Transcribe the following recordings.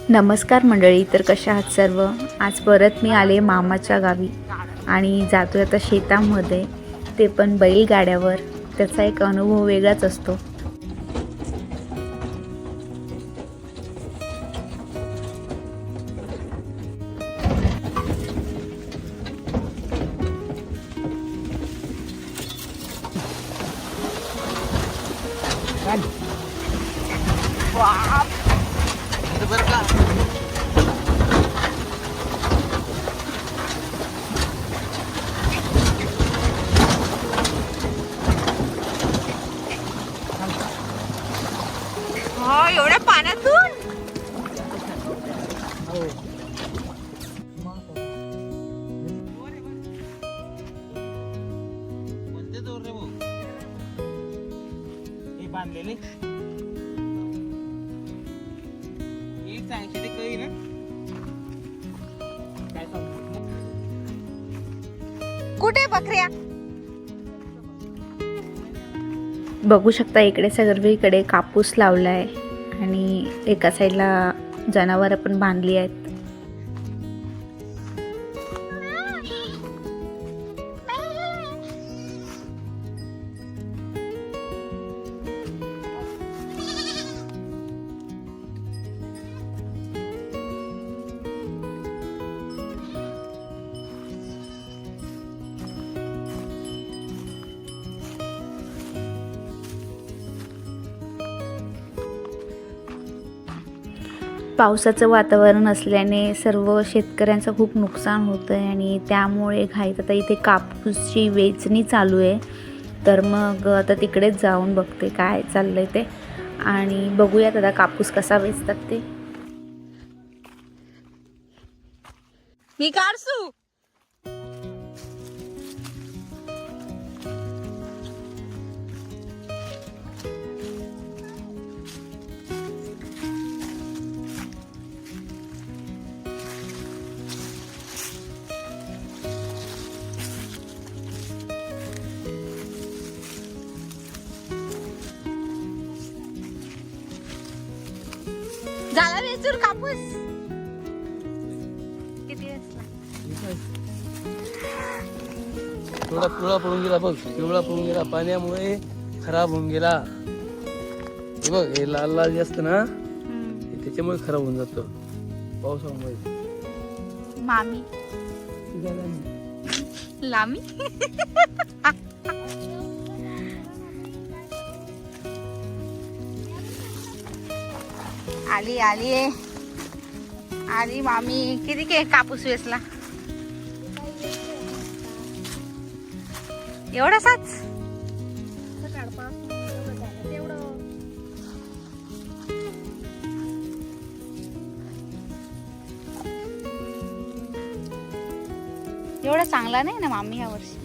नमस्कार मंडळी. तर कशा आहात सर्व. आज परत मी आले मामाच्या गावी आणि जातोय आता शेतामध्ये, ते पण बैलगाड्यावर. त्याचा एक अनुभव वेगळाच असतो. एवढ्या पाण्यातून बांधलेले सांगते काही ना काय कुठे बकऱ्या? बघू शकता इकडे सगळीकडे कापूस लावलाय आणि एका साईडला जनावरं पण बांधली आहेत. पावसाचं वातावरण असल्याने सर्व शेतकऱ्यांचं खूप नुकसान होतं आहे आणि त्यामुळे घाईत आता इथे कापूसची वेचणी चालू आहे. तर मग आता तिकडेच जाऊन बघते काय चाललंय ते आणि बघूयात आता कापूस कसा वेचतात ते. मी काढसू झाला वेचून कापूस. किती असला? थोडा पिवळा पडून गेला बघ, पिवळा पडून गेला पाण्यामुळे खराब होऊन गेला. हे बघ हे लाल लाल जे असतं ना हे त्याच्यामुळे खराब होऊन जातं पावसामुळे. मामी लामी आली आली आली मामी. किती के कापूस वेचला? एवढासाच? एवढा चांगला नाही ना मामी या वर्षी.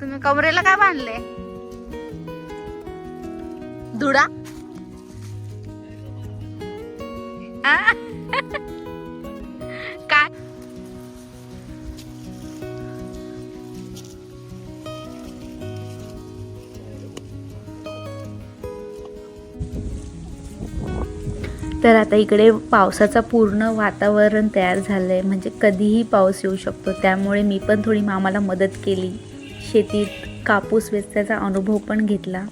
तुम्ही कमरेला काय बांधले? धुडा? काय? तर आता इकडे पावसाचा पूर्ण वातावरण तयार झालं आहे, म्हणजे कधीही पाऊस येऊ शकतो. त्यामुळे मी पण थोडी मामाला मदत केली. शेतीत कापूस वेचण्याचा अनुभव पण घेतला.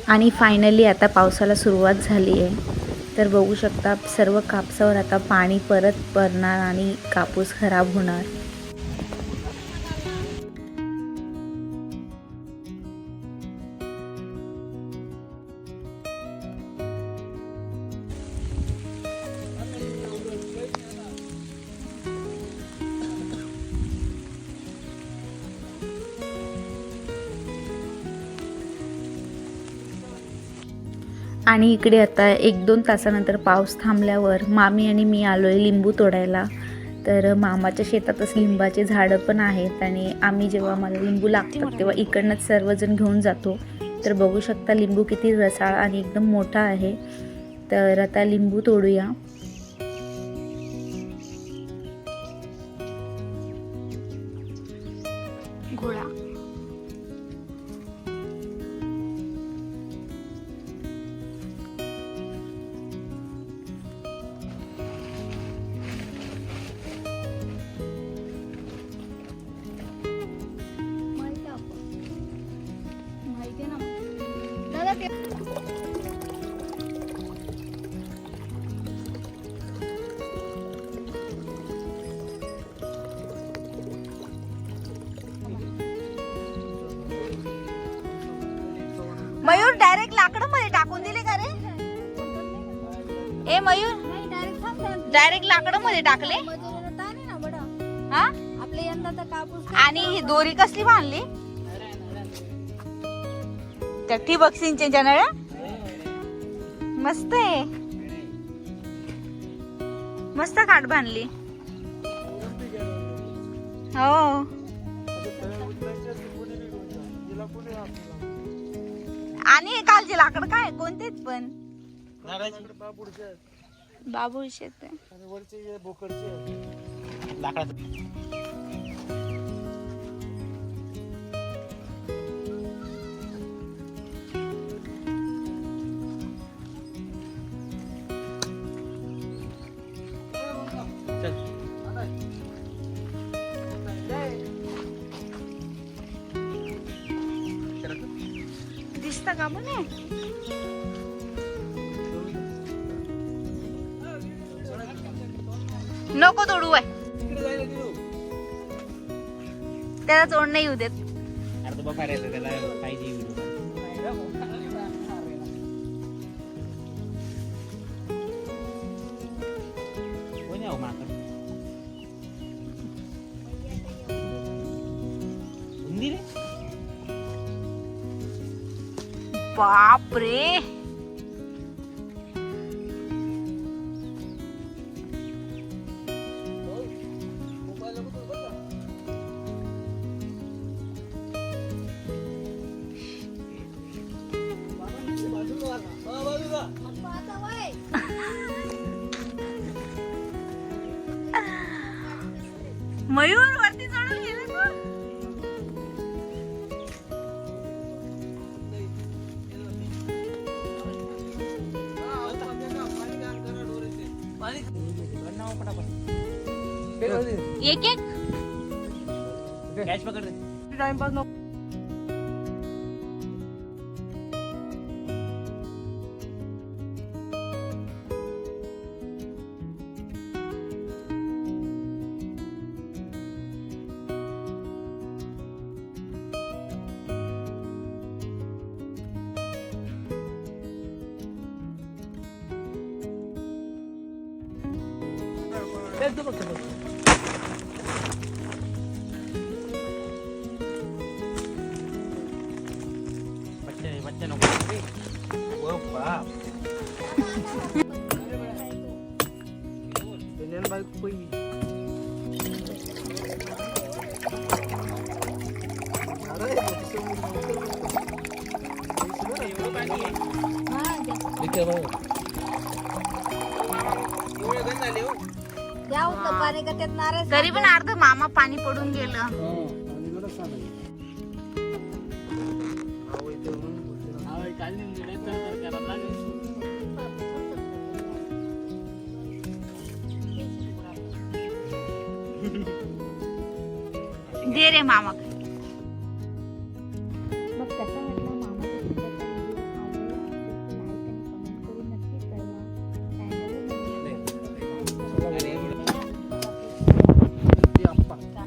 आणि फायनली आता पावसाला सुरुवात झाली आहे. तर बघू शकता सर्व कापसावर आता पाणी परत पडणार आणि कापूस खराब होणार. आणि इकडे आता 1-2 तासानंतर पाऊस थांबल्यावर मामी आणि मी आलो आहे लिंबू तोडायला. तर मामाच्या शेतातच लिंबाचे झाडं पण आहेत आणि आम्ही जेव्हा मला लिंबू लागतात तेव्हा इकडनंच सर्वजण घेऊन जातो. तर बघू शकता लिंबू किती रसाळ आणि एकदम मोठा आहे. तर आता लिंबू तोडूया. घोडा. मयूर डायरेक्ट लाकडं मध्ये टाकून दिले का रे? ए मयूर डायरेक्ट लाकडं मध्ये टाकले. हा आपल्या यंदाचा कापूस आणि ही दोरी कसली बांधली? त्या ठिबक सिंचनच्या नळ्या मस्त आहे. मस्त काठ बांधली. हो आणि हे कालचे लाकड काय कोणते पण बाबूळ शेत दिसत का म्हणे. नको तोडू आहे त्याला तोड नाही येऊ देत. बाप रे मयूर वरती चढून गेला तू. एक एक टाइमपास नको. तरी पण अर्ध मामा पाणी पडून गेलं. दे रे मामा.